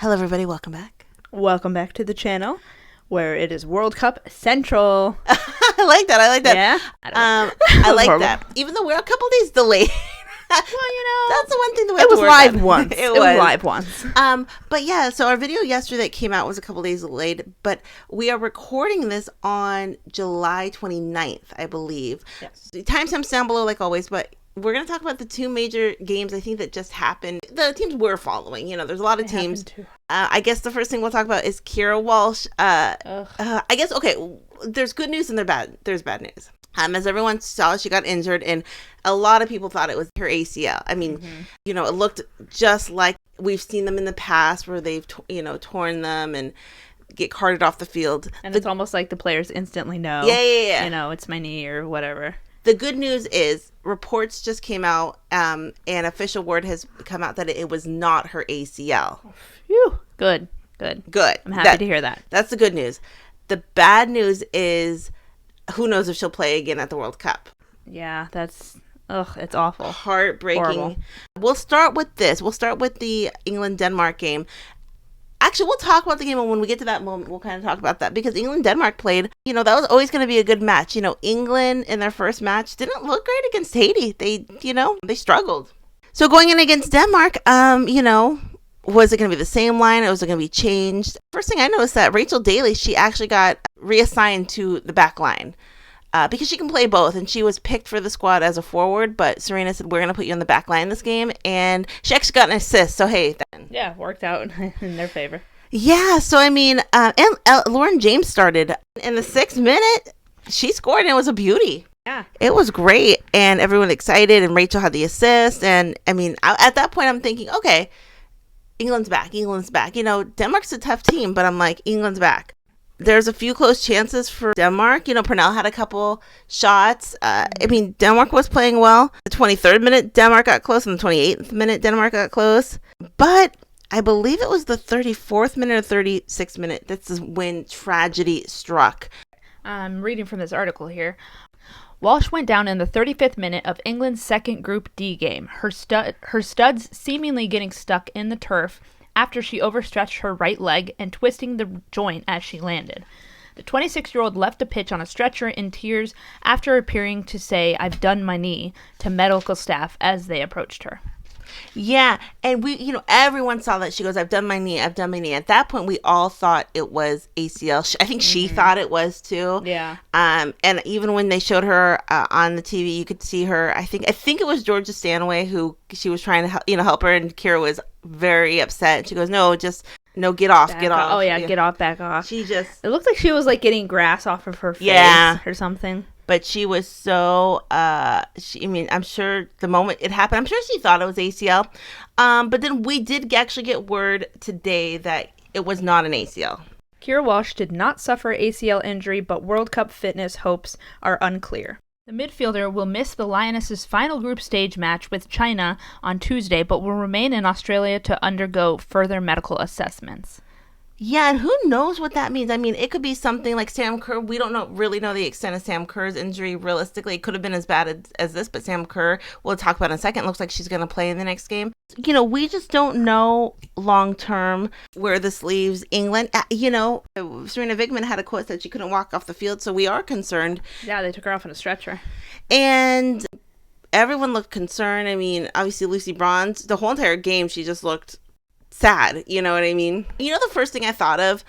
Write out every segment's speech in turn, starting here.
Hello, everybody. Welcome back. Welcome back to the channel, where it is World Cup Central. I like that. Yeah? I like that. Even though we're a couple days delayed. Well, you know, that's the one thing that we it have was to work live on. once. It was live once. But yeah, so our video yesterday that came out was a couple days delayed, but we are recording this on July 29th, I believe. Yes. The timestamps down below, like always, but we're going to talk about the two major games I think that just happened. The teams we're following, you know, there's a lot of teams. I guess the first thing we'll talk about is Keira Walsh. I guess, okay, there's good news and there's bad news. As everyone saw, she got injured, and a lot of people thought it was her ACL. I mean, you know, it looked just like we've seen them in the past where they've, torn them and get carted off the field. And it's almost like the players instantly know. Yeah. You know, it's my knee or whatever. The good news is reports just came out, and official word has come out that it was not her ACL. Phew. Good. I'm happy to hear that. That's the good news. The bad news is who knows if she'll play again at the World Cup. Yeah, it's awful. Heartbreaking. Horrible. We'll start with this. We'll start with the England-Denmark game. Actually, we'll talk about the game, and when we get to that moment, we'll kind of talk about that, because England-Denmark played, that was always going to be a good match. England in their first match didn't look great against Haiti. They struggled. So going in against Denmark, was it going to be the same line, or was it going to be changed? First thing I noticed that Rachel Daly, she actually got reassigned to the back line because she can play both, and she was picked for the squad as a forward, but Serena said, we're going to put you on the back line this game, and she actually got an assist, so hey. Yeah, worked out in their favor. Yeah, so I mean, and Lauren James started in the 6th minute. She scored, and it was a beauty. Yeah. It was great, and everyone excited, and Rachel had the assist, and I mean, at that point, I'm thinking, okay, England's back. Denmark's a tough team, but I'm like, England's back. There's a few close chances for Denmark. Purnell had a couple shots. Denmark was playing well. The 23rd minute, Denmark got close, and the 28th minute, Denmark got close. But I believe it was the 34th minute or 36th minute. That's when tragedy struck. I'm reading from this article here. Walsh went down in the 35th minute of England's second Group D game, her studs seemingly getting stuck in the turf after she overstretched her right leg and twisting the joint as she landed. The 26-year-old left the pitch on a stretcher in tears after appearing to say, "I've done my knee," to medical staff as they approached her. Yeah, and we, everyone saw that. She goes, I've done my knee. At that point, we all thought it was ACL. I think she thought it was too. Yeah. And even when they showed her on the TV, you could see her. I think it was Georgia Stanway who she was trying to help her, and Kiera was very upset. She goes, no, get off. Oh yeah, get off, back off. It looked like she was like getting grass off of her face or something. But she was so, I'm sure the moment it happened, I'm sure she thought it was ACL. But then we did actually get word today that it was not an ACL. Keira Walsh did not suffer ACL injury, but World Cup fitness hopes are unclear. The midfielder will miss the Lionesses' final group stage match with China on Tuesday, but will remain in Australia to undergo further medical assessments. Yeah, and who knows what that means? I mean, it could be something like Sam Kerr. We don't really know the extent of Sam Kerr's injury. Realistically, it could have been as bad as this, but Sam Kerr, we'll talk about in a second, looks like she's going to play in the next game. We just don't know long-term where this leaves England. Serena Vigman had a quote that she couldn't walk off the field, so we are concerned. Yeah, they took her off on a stretcher. And everyone looked concerned. I mean, obviously, Lucy Bronze, the whole entire game, she just looked sad, you know what I mean? The first thing I thought of,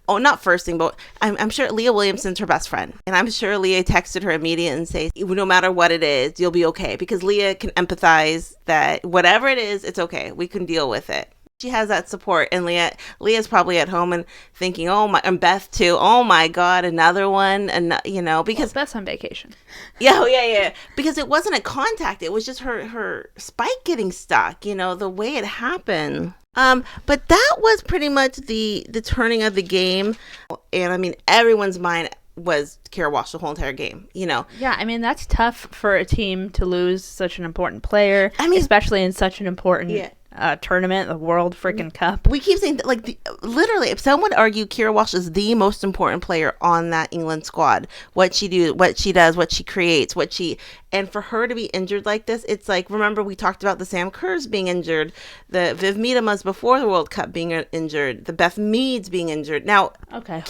not first thing, but I'm sure Leah Williamson's her best friend, and I'm sure Leah texted her immediately and say, no matter what it is, you'll be okay, because Leah can empathize that whatever it is, it's okay, we can deal with it. She has that support, and Leah's probably at home and thinking, and Beth too, oh my God, another one, and because Beth's on vacation. Yeah, because it wasn't a contact, it was just her spike getting stuck, the way it happened. But that was pretty much the turning of the game, and everyone's mind was Keira Walsh the whole entire game, Yeah, that's tough for a team to lose such an important player, especially in such an important tournament, the World freaking Cup. We keep saying that, like, literally, if someone would argue Keira Walsh is the most important player on that England squad, what she does, what she creates, and for her to be injured like this, it's like, remember we talked about the Sam Kerrs being injured, the Viv Miedema's before the World Cup being injured, the Beth Meads being injured. Now, okay,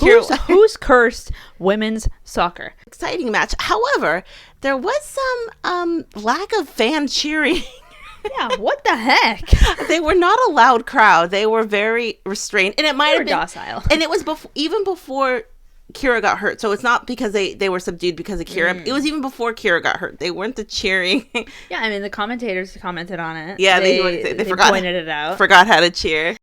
who's cursed women's soccer? Exciting match. However, there was some lack of fan cheering. Yeah, what the heck? They were not a loud crowd. They were very restrained, and it might have been docile. And it was even before Kiera got hurt. So it's not because they were subdued because of Kiera. It was even before Kiera got hurt. They weren't the cheering. Yeah, I mean the commentators commented on it. Yeah, they forgot, pointed it out. Forgot how to cheer.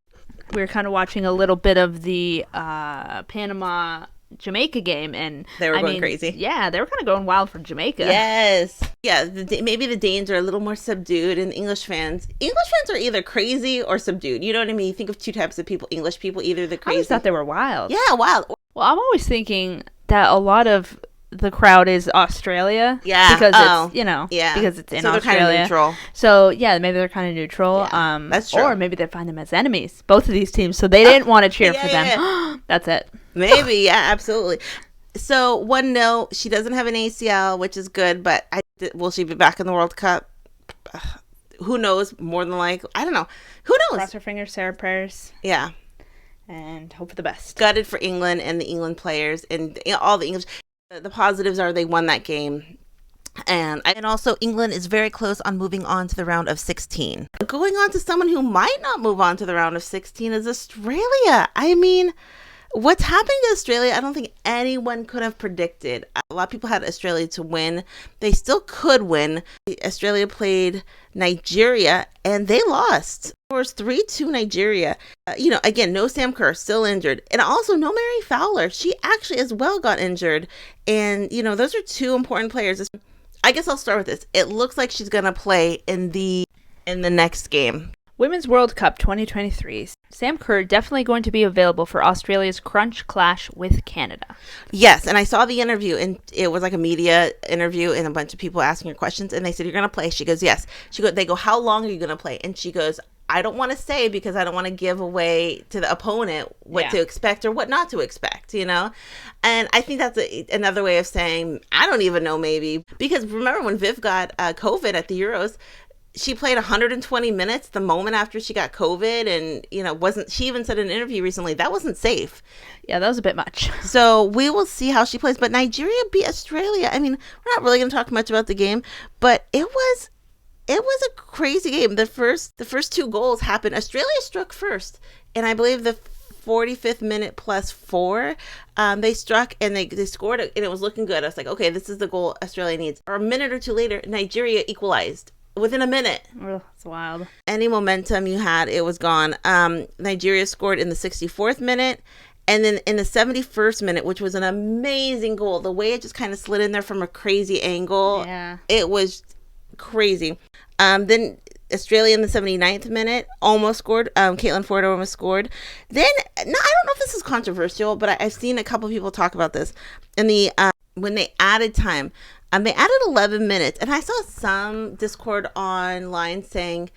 We were kind of watching a little bit of the Panama Jamaica game, and they were going crazy. Yeah, they were kind of going wild for Jamaica. Yes. Yeah, maybe the Danes are a little more subdued, and English fans are either crazy or subdued. You know what I mean? You think of two types of people. English people, either the crazy. I always thought they were wild. Yeah, wild. Well, I'm always thinking that a lot of the crowd is Australia. Yeah. Because it's, because it's in so Australia. They're kind of neutral. So, yeah, maybe they're kind of neutral. Yeah, that's true. Or maybe they find them as enemies, both of these teams. So they didn't want to cheer for them. Yeah. That's it. Maybe, yeah, absolutely. So 1-0, she doesn't have an ACL, which is good, but will she be back in the World Cup? Who knows? More than likely. I don't know. Who knows? Cross her fingers, say our prayers. Yeah. And hope for the best. Gutted for England and the England players and all the English. The positives are they won that game. And also England is very close on moving on to the round of 16. Going on to someone who might not move on to the round of 16 is Australia. I mean, what's happening to Australia, I don't think anyone could have predicted. A lot of people had Australia to win. They still could win. Australia played Nigeria, and they lost. It was 3-2 Nigeria. Again, no Sam Kerr, still injured. And also no Mary Fowler. She actually as well got injured. And, those are two important players. I guess I'll start with this. It looks like she's going to play in the next game. Women's World Cup 2023. Sam Kerr definitely going to be available for Australia's crunch clash with Canada. Yes, and I saw the interview, and it was like a media interview, and a bunch of people asking her questions, and they said, "You're going to play?" She goes, "Yes." They go, "How long are you going to play?" And she goes, "I don't want to say because I don't want to give away to the opponent what to expect or what not to expect, And I think that's another way of saying, I don't even know, maybe. Because remember when Viv got COVID at the Euros, she played 120 minutes the moment after she got COVID, and she even said in an interview recently that wasn't safe. Yeah, that was a bit much. So we will see how she plays. But Nigeria beat Australia. I mean, we're not really going to talk much about the game, but it was a crazy game. The first two goals happened. Australia struck first, and I believe the 45th minute plus 4, they struck and they scored it, and it was looking good. I was like, okay, this is the goal Australia needs. Or a minute or two later, Nigeria equalized. Within a minute. Oh, it's wild. Any momentum you had, it was gone. Nigeria scored in the 64th minute. And then in the 71st minute, which was an amazing goal. The way it just kind of slid in there from a crazy angle. Yeah. It was crazy. Then Australia in the 79th minute almost scored. Caitlin Ford almost scored. Then, I don't know if this is controversial, but I've seen a couple people talk about this. In the when they added time, they added 11 minutes, and I saw some discord online saying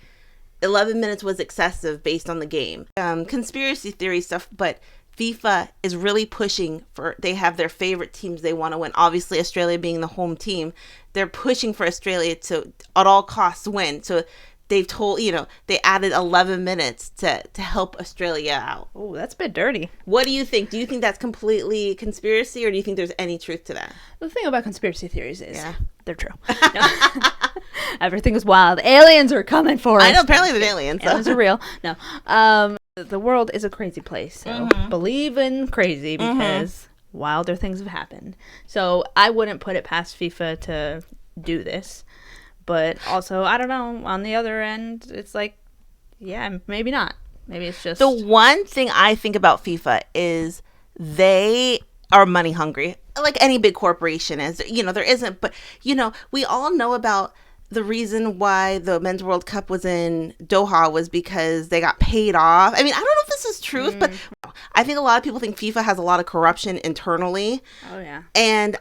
11 minutes was excessive based on the game. Conspiracy theory stuff, but FIFA is really pushing for, they have their favorite teams they want to win. Obviously, Australia being the home team, they're pushing for Australia to, at all costs, win. So they've told, they added 11 minutes to help Australia out. Oh, that's a bit dirty. What do you think? Do you think that's completely conspiracy, or do you think there's any truth to that? The thing about conspiracy theories is they're true. No. Everything is wild. Aliens are coming for us. I know, apparently the aliens. Aliens are real. No. The world is a crazy place. So believe in crazy because wilder things have happened. So I wouldn't put it past FIFA to do this. But also, I don't know, on the other end, it's like, yeah, maybe not. Maybe it's just... The one thing I think about FIFA is they are money hungry. Like any big corporation is. There isn't, but, we all know about the reason why the Men's World Cup was in Doha was because they got paid off. I mean, I don't know if this is truth, but I think a lot of people think FIFA has a lot of corruption internally. Oh, yeah. And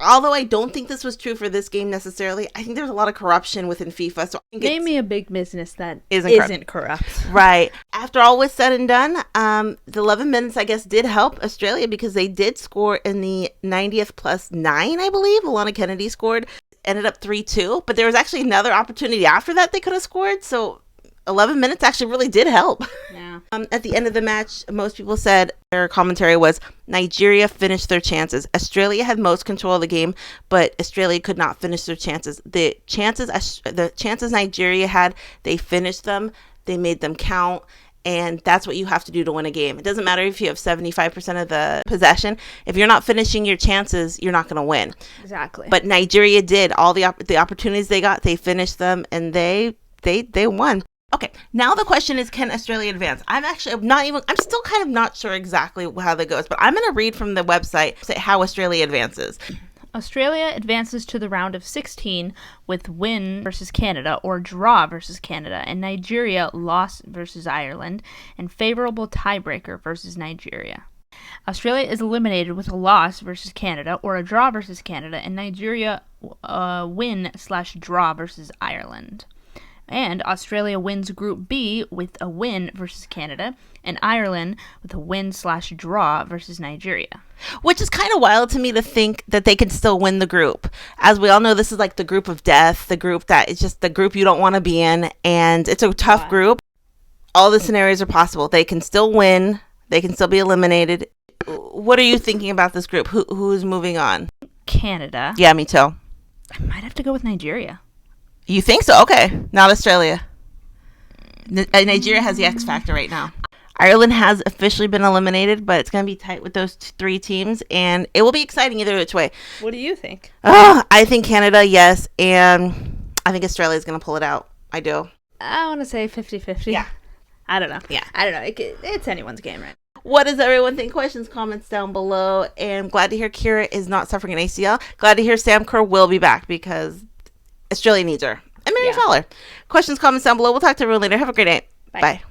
although I don't think this was true for this game necessarily, I think there's a lot of corruption within FIFA. So I think Name me a big business that isn't corrupt. Right. After all was said and done, the 11 minutes, I guess, did help Australia because they did score in the 90th plus 9, I believe. Alana Kennedy scored. Ended up 3-2. But there was actually another opportunity after that they could have scored. So 11 minutes actually really did help. Yeah. At the end of the match, most people said their commentary was Nigeria finished their chances. Australia had most control of the game, but Australia could not finish their chances. The chances Nigeria had, they finished them. They made them count. And that's what you have to do to win a game. It doesn't matter if you have 75% of the possession. If you're not finishing your chances, you're not going to win. Exactly. But Nigeria did. All the opportunities they got, they finished them, and they won. Okay, now the question is, can Australia advance? I'm still kind of not sure exactly how that goes, but I'm going to read from the website how Australia advances. Australia advances to the round of 16 with win versus Canada or draw versus Canada, and Nigeria loss versus Ireland, and favorable tiebreaker versus Nigeria. Australia is eliminated with a loss versus Canada or a draw versus Canada, and Nigeria win/draw versus Ireland. And Australia wins Group B with a win versus Canada, and Ireland with a win/draw versus Nigeria. Which is kind of wild to me to think that they can still win the group. As we all know, this is like the group of death, the group that is just the group you don't want to be in, and it's a tough group. All the scenarios are possible. They can still win. They can still be eliminated. What are you thinking about this group? Who's moving on? Canada. Yeah, me too. I might have to go with Nigeria. You think so? Okay. Not Australia. Nigeria has the X factor right now. Ireland has officially been eliminated, but it's going to be tight with those 3 teams, and it will be exciting either which way. What do you think? I think Canada, yes, and I think Australia is going to pull it out. I do. I want to say 50-50. Yeah. I don't know. Yeah. I don't know. It's anyone's game, right? What does everyone think? Questions, comments down below. And glad to hear Kiera is not suffering an ACL. Glad to hear Sam Kerr will be back because Australia needs her. And Mary Fowler. Questions, comments down below. We'll talk to everyone later. Have a great night. Bye. Bye.